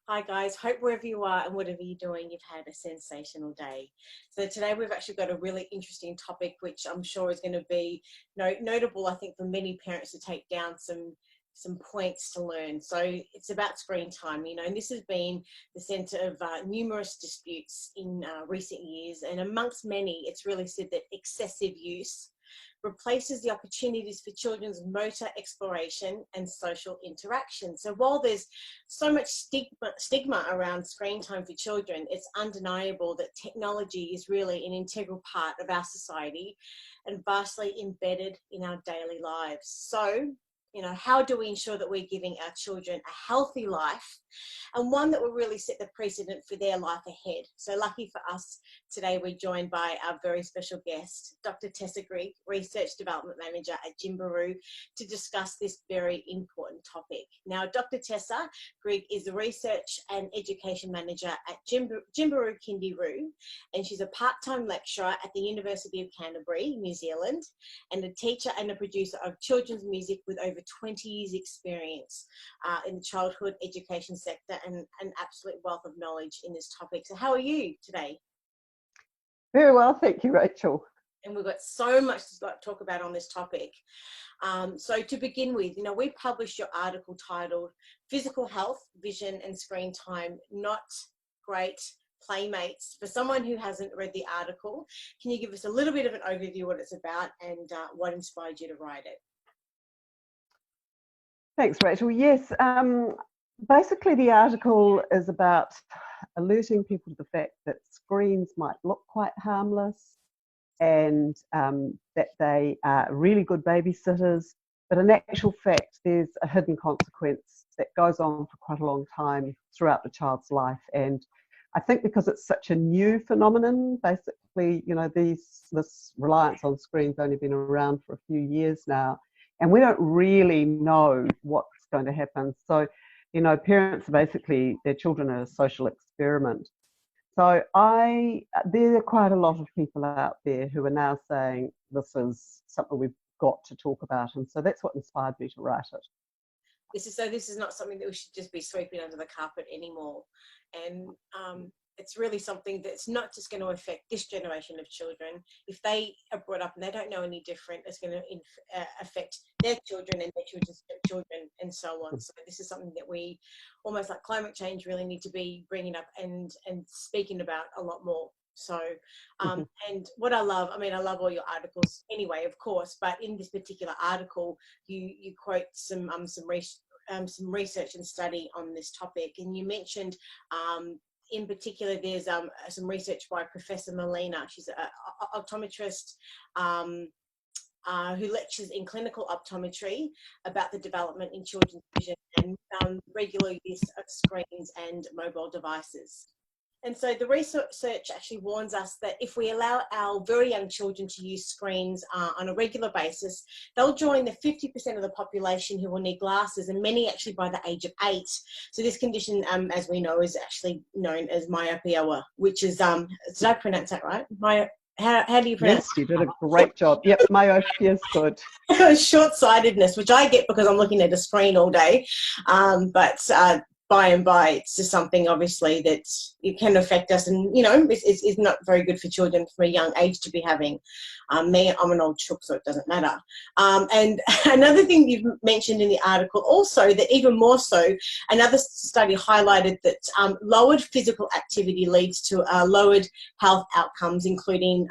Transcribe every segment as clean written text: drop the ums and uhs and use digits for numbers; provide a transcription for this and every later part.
Hi guys, hope wherever you are and whatever you're doing, you've had a sensational day. So today we've actually got a really interesting topic, which I'm sure is going to be notable, I think, for many parents to take down some points to learn. So it's about screen time, and this has been the centre of numerous disputes in recent years, and amongst many, it's really said that excessive use replaces the opportunities for children's motor exploration and social interaction. So while there's so much stigma around screen time for children, it's undeniable that technology is really an integral part of our society and vastly embedded in our daily lives. So, how do we ensure that we're giving our children a healthy life and one that will really set the precedent for their life ahead? So lucky for us, today we're joined by our very special guest, Dr. Tessa Grigg, Research Development Manager at Gymbaroo, to discuss this very important topic. Now, Dr. Tessa Grigg is the Research and Education Manager at Gymbaroo Kindy-Roo, and she's a part-time lecturer at the University of Canterbury, New Zealand, and a teacher and a producer of children's music with over 20 years experience in the childhood education sector and an absolute wealth of knowledge in this topic. So how are you today? Very well, thank you, Rachel. And we've got so much to talk about on this topic. So to begin with, we published your article titled Physical Health, Vision and Screen Time, Not Great Playmates. For someone who hasn't read the article, can you give us a little bit of an overview of what it's about and what inspired you to write it? Thanks, Rachel. Yes, basically the article is about alerting people to the fact that screens might look quite harmless and that they are really good babysitters, but in actual fact there's a hidden consequence that goes on for quite a long time throughout the child's life. And I think because it's such a new phenomenon, basically, this reliance on screens only been around for a few years now, and we don't really know what's going to happen. So, parents are basically, their children are a social experiment. So there are quite a lot of people out there who are now saying this is something we've got to talk about. And so that's what inspired me to write it. This is not something that we should just be sweeping under the carpet anymore. And it's really something that's not just going to affect this generation of children. If they are brought up and they don't know any different, it's going to affect their children and their children's children and so on. So this is something that we, almost like climate change, really need to be bringing up and speaking about a lot more. So, and what I love all your articles anyway, of course, but in this particular article, you quote some research and study on this topic, and you mentioned in particular, there's some research by Professor Molina. She's an optometrist who lectures in clinical optometry about the development in children's vision and regular use of screens and mobile devices. And so the research actually warns us that if we allow our very young children to use screens on a regular basis, they'll join the 50% of the population who will need glasses, and many actually by the age of 8. So this condition, as we know, is actually known as myopia, which is, did I pronounce that right? How do you pronounce it? Yes, you did a great job. Yep, myopia is good. Short-sightedness, which I get because I'm looking at a screen all day, but by and by, it's just something obviously that it can affect us, and it's not very good for children from a young age to be having. I'm an old chook, so it doesn't matter. And another thing you've mentioned in the article also, that even more so, another study highlighted that lowered physical activity leads to lowered health outcomes, including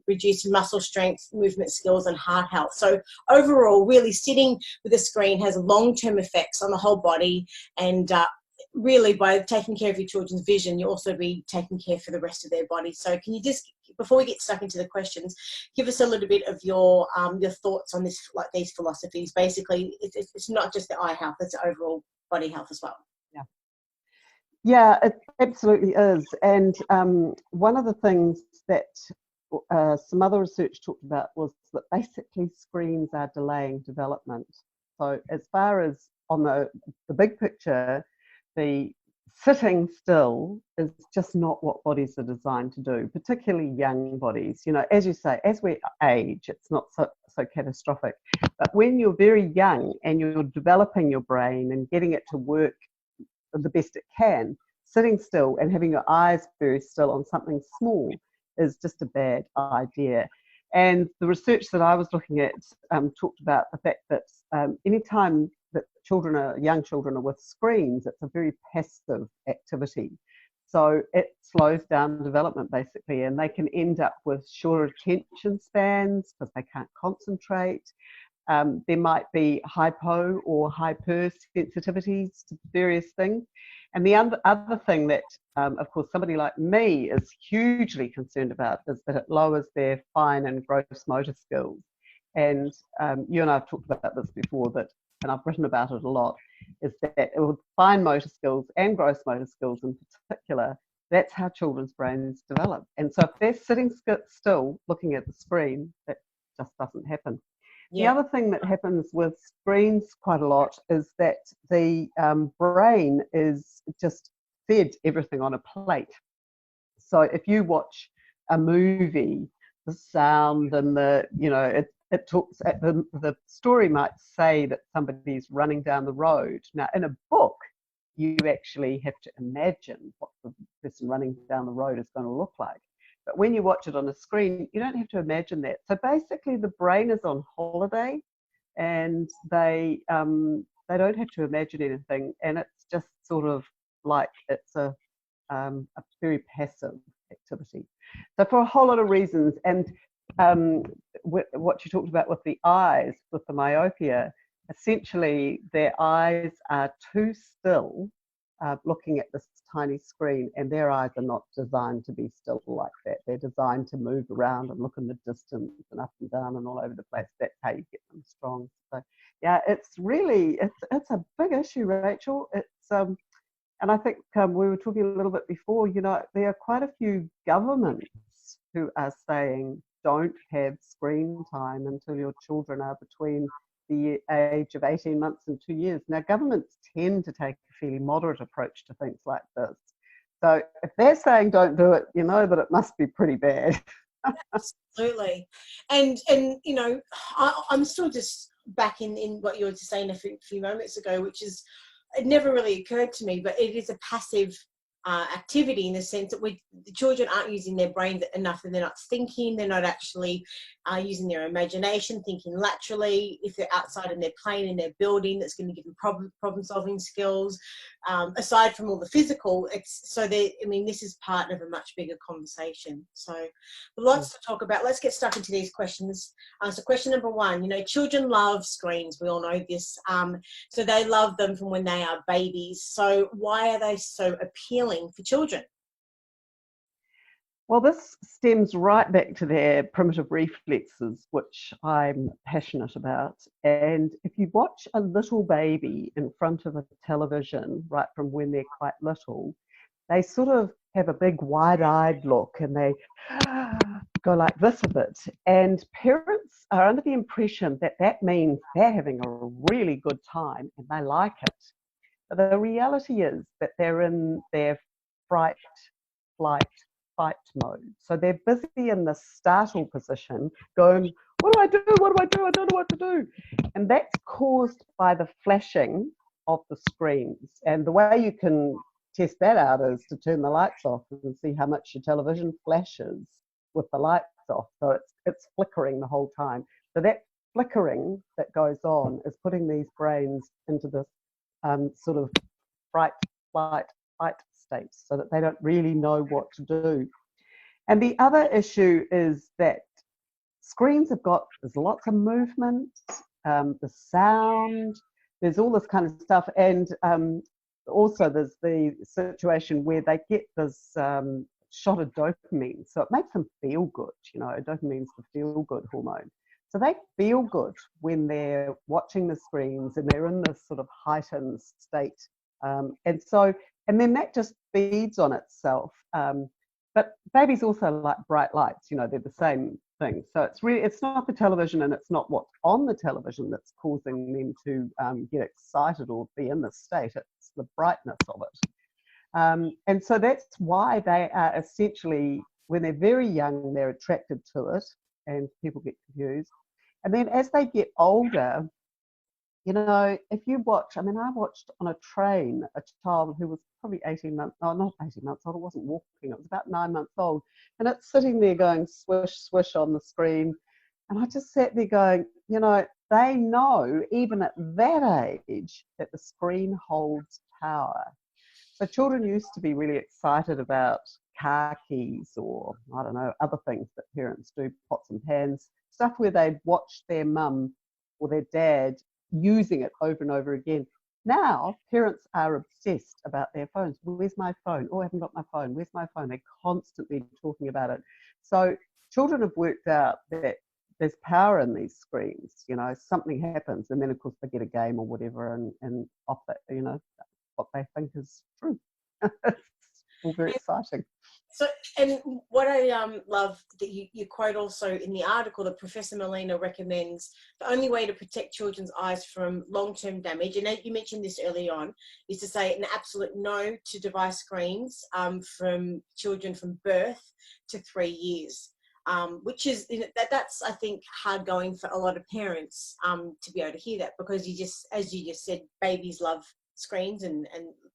reduced muscle strength, movement skills, and heart health. So overall, really sitting with a screen has long-term effects on the whole body, and really by taking care of your children's vision, you'll also be taking care for the rest of their body. So can you just, before we get stuck into the questions, give us a little bit of your thoughts on this, like these philosophies? Basically, it's not just the eye health, it's overall body health as well. Yeah, it absolutely is. And one of the things that some other research talked about was that basically screens are delaying development. So as far as on the big picture, the sitting still is just not what bodies are designed to do, particularly young bodies. As you say, as we age, it's not so catastrophic. But when you're very young and you're developing your brain and getting it to work the best it can, sitting still and having your eyes very still on something small is just a bad idea. And the research that I was looking at talked about the fact that anytime that young children are with screens, it's a very passive activity. So it slows down development basically, and they can end up with shorter attention spans because they can't concentrate. There might be hypo or hyper sensitivities to various things. And the other thing that, of course, somebody like me is hugely concerned about is that it lowers their fine and gross motor skills. And you and I have talked about this before, and I've written about it a lot, is that with fine motor skills and gross motor skills in particular, that's how children's brains develop. And so if they're sitting still looking at the screen, that just doesn't happen. The other thing that happens with screens quite a lot is that the brain is just fed everything on a plate. So if you watch a movie, the sound and it talks, the story might say that somebody's running down the road. Now, in a book, you actually have to imagine what the person running down the road is going to look like. But when you watch it on a screen, you don't have to imagine that. So basically, the brain is on holiday, and they don't have to imagine anything, and it's just sort of like it's a very passive activity. So for a whole lot of reasons, and what you talked about with the eyes, with the myopia, essentially their eyes are too still looking at this tiny screen, and their eyes are not designed to be still like that. They're designed to move around and look in the distance and up and down and all over the place. That's how you get them strong. So yeah, it's a big issue, Rachel. It's and I think we were talking a little bit before, there are quite a few governments who are saying don't have screen time until your children are between the age of 18 months and 2 years. Now, governments tend to take a fairly moderate approach to things like this. So if they're saying don't do it, you know that it must be pretty bad. Absolutely. And I'm still just back in what you were just saying a few moments ago, which is, it never really occurred to me, but it is a passive activity in the sense that the children aren't using their brains enough, and they're not thinking, they're not actually using their imagination, thinking laterally. If they're outside and they're playing and they're building, that's going to give them problem solving skills. Aside from all the physical, this is part of a much bigger conversation. So lots to talk about. Let's get stuck into these questions. So question number one, children love screens. We all know this. So they love them from when they are babies. So why are they so appealing for children? Well, this stems right back to their primitive reflexes, which I'm passionate about. And if you watch a little baby in front of a television right from when they're quite little, they sort of have a big wide-eyed look, and they go like this a bit. And parents are under the impression that that means they're having a really good time and they like it. But the reality is that they're in their fright, flight, fight mode. So they're busy in the startle position going, what do I do? What do I do? I don't know what to do. And that's caused by the flashing of the screens. And the way you can test that out is to turn the lights off and see how much your television flashes with the lights off. So it's flickering the whole time. So that flickering that goes on is putting these brains into this sort of fright, flight, fight state, so that they don't really know what to do. And the other issue is that screens there's lots of movement, the sound, there's all this kind of stuff. And also there's the situation where they get this shot of dopamine. So it makes them feel good. Dopamine's the feel good hormone. So they feel good when they're watching the screens and they're in this sort of heightened state. And then that just feeds on itself. But babies also like bright lights, they're the same thing. So it's not the television and it's not what's on the television that's causing them to get excited or be in this state. It's the brightness of it. And so that's why they are essentially, when they're very young, they're attracted to it, and people get confused. And then as they get older, you know, if you watch, I mean, I watched on a train a child who was probably 18 months, no, not 18 months old, it wasn't walking, it was about 9 months old. And it's sitting there going swish, swish on the screen. And I just sat there going, you know, they know, even at that age, that the screen holds power. So children used to be really excited about car keys or, I don't know, other things that parents do, pots and pans, stuff where they'd watch their mum or their dad using it over and over again. Now, parents are obsessed about their phones. Where's my phone? Oh, I haven't got my phone. Where's my phone? They're constantly talking about it. So children have worked out that there's power in these screens. You know, something happens, and then of course they get a game or whatever, and off that, you know, what they think is true. It's all very exciting. So, and what I love that you quote also in the article that Professor Molina recommends the only way to protect children's eyes from long-term damage, and you mentioned this early on, is to say an absolute no to device screens from children from birth to 3 years. Which is, that's, I think, hard going for a lot of parents to be able to hear that, because you just, as you just said, babies love screens and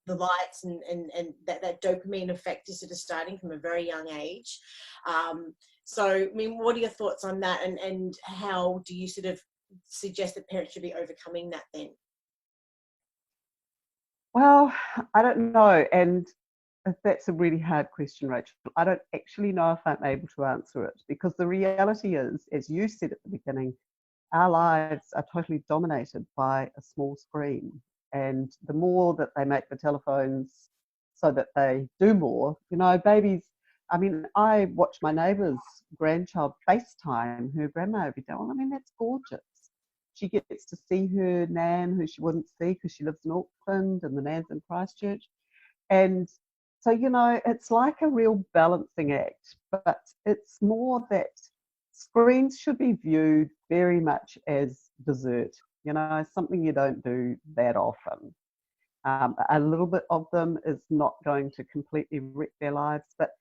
the lights and that dopamine effect is sort of starting from a very young age. So, I mean, what are your thoughts on that, and how do you sort of suggest that parents should be overcoming that then? Well, I don't know. And that's a really hard question, Rachel. I don't actually know if I'm able to answer it, because the reality is, as you said at the beginning, our lives are totally dominated by a small screen. And the more that they make the telephones so that they do more, you know, babies, I mean, I watch my neighbour's grandchild FaceTime her grandma every day. Well, I mean, that's gorgeous. She gets to see her nan, who she wouldn't see because she lives in Auckland and the nan's in Christchurch. And so, you know, it's like a real balancing act, but it's more that screens should be viewed very much as dessert, you know, something you don't do that often. A little bit of them is not going to completely wreck their lives, but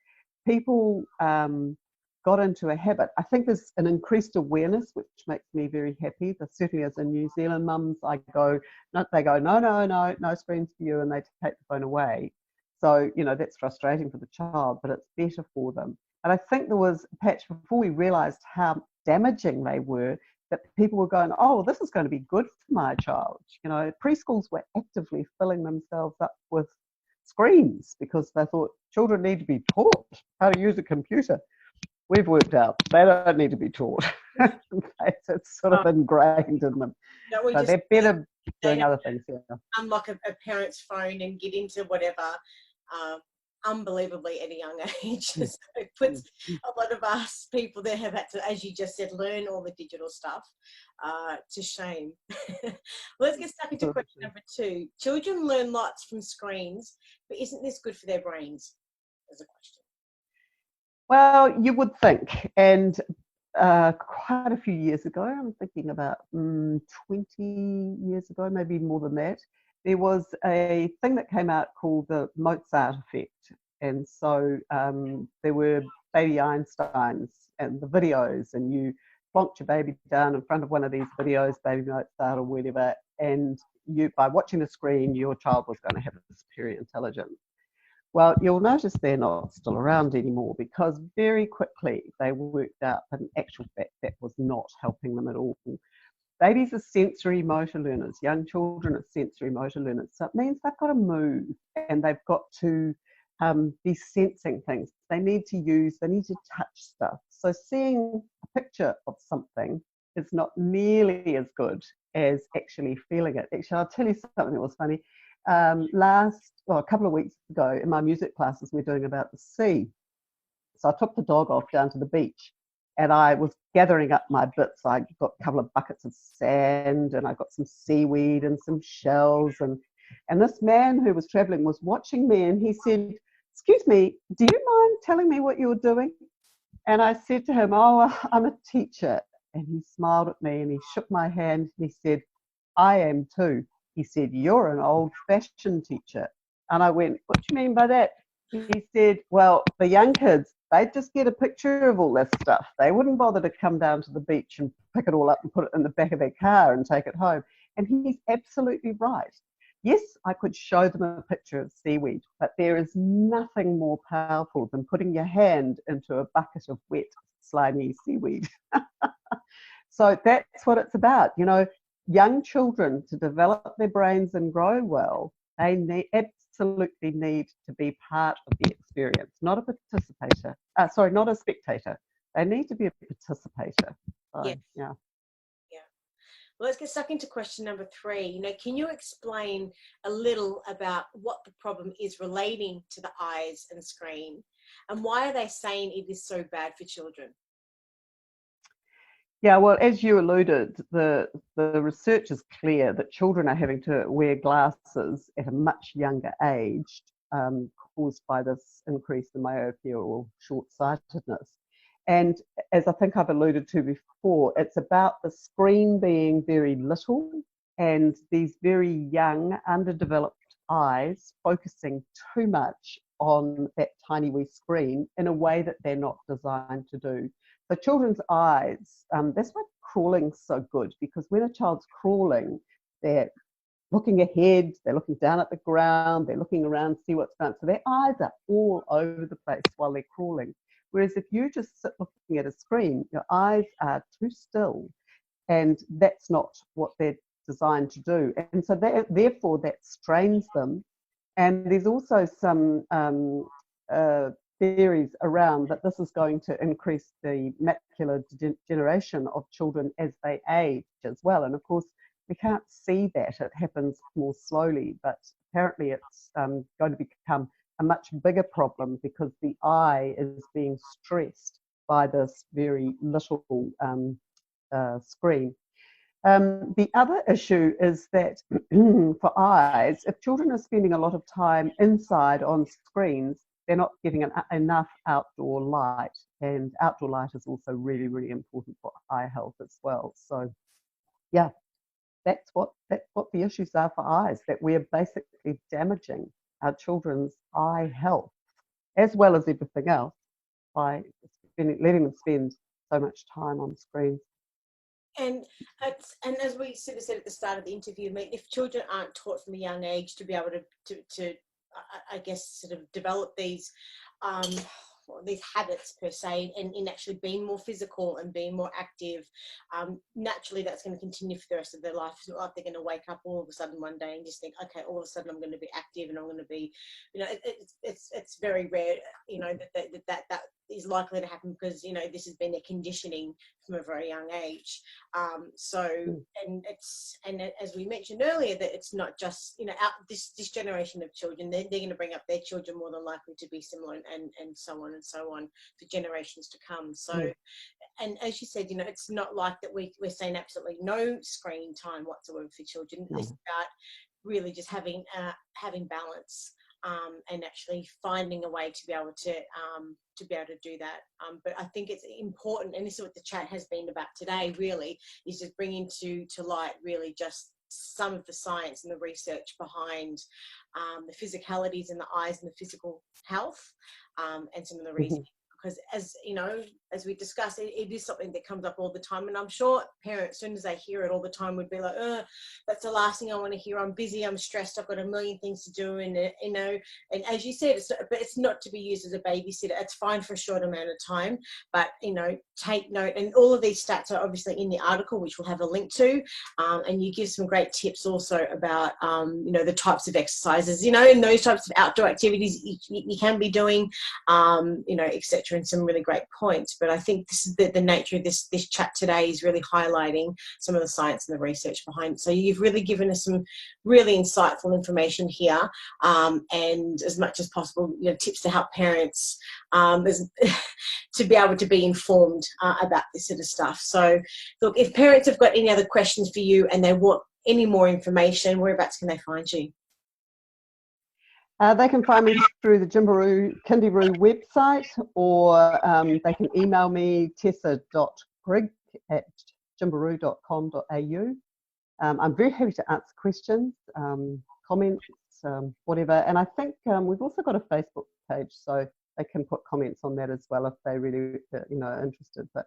people got into a habit. I think there's an increased awareness, which makes me very happy. There certainly is in New Zealand. Mums, they go, no screens for you, and they take the phone away. So, you know, that's frustrating for the child, but it's better for them. And I think there was a patch before we realised how damaging they were, that people were going, oh, this is going to be good for my child. You know, preschools were actively filling themselves up with screens because they thought children need to be taught how to use a computer. We've worked out they don't need to be taught. It's sort of ingrained in them. No, so they're better doing other things. Yeah. Unlock a parent's phone and get into whatever unbelievably at a young age. So it puts a lot of us people that have had to, as you just said, learn all the digital stuff to shame. Let's get stuck into question number 2. Children learn lots from screens, but isn't this good for their brains? As a question. Well, you would think. And quite a few years ago, I'm thinking about 20 years ago, maybe more than that, there was a thing that came out called the Mozart effect. And so there were baby Einsteins and the videos, and you plonked your baby down in front of one of these videos, baby Mozart or whatever, and you, by watching the screen, your child was going to have a superior intelligence. Well, you'll notice they're not still around anymore, because very quickly they worked out that in actual fact that was not helping them at all. Babies are sensory motor learners. Young children are sensory motor learners. So it means they've got to move, and they've got to be sensing things. They need to touch stuff. So seeing a picture of something is not nearly as good as actually feeling it. Actually, I'll tell you something that was funny. A couple of weeks ago in my music classes, we're doing about the sea. So I took the dog off down to the beach, and I was gathering up my bits. I got a couple of buckets of sand, and I got some seaweed and some shells. And this man who was traveling was watching me, and he said, "Excuse me, do you mind telling me what you're doing?" And I said to him, "Oh, I'm a teacher." And he smiled at me and he shook my hand and he said, "I am too." He said, "You're an old-fashioned teacher." And I went, "What do you mean by that?" He said, "Well, the young kids, they'd just get a picture of all this stuff. They wouldn't bother to come down to the beach and pick it all up and put it in the back of their car and take it home. And he's absolutely right. Yes, I could show them a picture of seaweed, but there is nothing more powerful than putting your hand into a bucket of wet, slimy seaweed. So that's what it's about. You know, young children, to develop their brains and grow well, they absolutely need to be part of the experience, not a participator. Sorry, not a spectator. They need to be a participator. So, Yes. yeah. Yeah. Well, let's get stuck into question number 3. You know, can you explain a little about what the problem is relating to the eyes and screen, and why are they saying it is so bad for children? Yeah, well, as you alluded, the research is clear that children are having to wear glasses at a much younger age, caused by this increase in myopia or short-sightedness. And as I think I've alluded to before, it's about the screen being very little and these very young, underdeveloped eyes focusing too much on that tiny wee screen in a way that they're not designed to do. So children's eyes, that's why crawling's so good, because when a child's crawling, they're looking ahead, they're looking down at the ground, they're looking around to see what's going on. So their eyes are all over the place while they're crawling. Whereas if you just sit looking at a screen, your eyes are too still, and that's not what they're designed to do. And so therefore that strains them. And there's also some theories around that this is going to increase the macular degeneration of children as they age as well. And of course, we can't see that. It happens more slowly, but apparently it's going to become a much bigger problem because the eye is being stressed by this very little screen. The other issue is that for eyes, if children are spending a lot of time inside on screens, they're not getting enough outdoor light. And outdoor light is also really, really important for eye health as well. So, yeah, that's what the issues are for eyes, that we're basically damaging our children's eye health, as well as everything else, by letting them spend so much time on screens. And as we sort of said at the start of the interview, I mean, if children aren't taught from a young age to be able to I guess, sort of develop these habits per se, and in actually being more physical and being more active, naturally that's going to continue for the rest of their life. It's not like they're going to wake up all of a sudden one day and just think, okay, all of a sudden I'm going to be active and I'm going to be, you know, it's very rare, you know, that is likely to happen because, you know, this has been their conditioning from a very young age. And as we mentioned earlier, that it's not just, you know, this generation of children, they're going to bring up their children more than likely to be similar, and so on and so on for generations to come. So, and as you said, you know, it's not like that we're saying absolutely no screen time whatsoever for children. No. It's about really just having balance. And actually finding a way to be able to do that. But I think it's important, and this is what the chat has been about today, really, is just bringing to light really just some of the science and the research behind the physicalities in the eyes and the physical health, and some of the reasons. Because as you know, as we discussed, it is something that comes up all the time, and I'm sure parents, as soon as they hear it all the time, would be like, that's the last thing I want to hear. I'm busy, I'm stressed, I've got a million things to do, and you know, and as you said, it's not to be used as a babysitter. It's fine for a short amount of time, but you know, take note. And all of these stats are obviously in the article, which we'll have a link to, and you give some great tips also about you know, the types of exercises, you know, and those types of outdoor activities you can be doing, you know, etc. And some really great points. But I think this is the nature of this chat today is really highlighting some of the science and the research behind it. So you've really given us some really insightful information here, and as much as possible, you know, tips to help parents to be able to be informed about this sort of stuff. So look, if parents have got any other questions for you and they want any more information, whereabouts can they find you? They can find me through the Gymbaroo website, or they can email me tessa.grigg@gymbaroo.com.au. I'm very happy to answer questions, comments, whatever. And I think we've also got a Facebook page, so they can put comments on that as well if they really, you know, are interested. But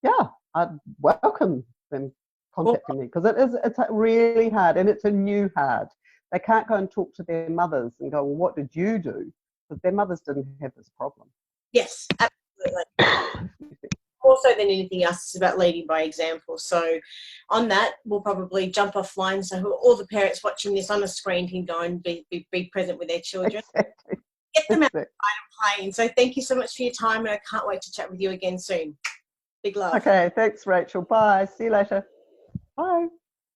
yeah, I'd welcome them contacting me, because it's really hard, and it's a new hard. They can't go and talk to their mothers and go, well, what did you do? Because their mothers didn't have this problem. Yes, absolutely. More so than anything else, it's about leading by example. So on that, we'll probably jump offline so all the parents watching this on a screen can go and be present with their children. Exactly. Get them outside and playing. So thank you so much for your time, and I can't wait to chat with you again soon. Big love. Okay, thanks, Rachel. Bye. See you later. Bye.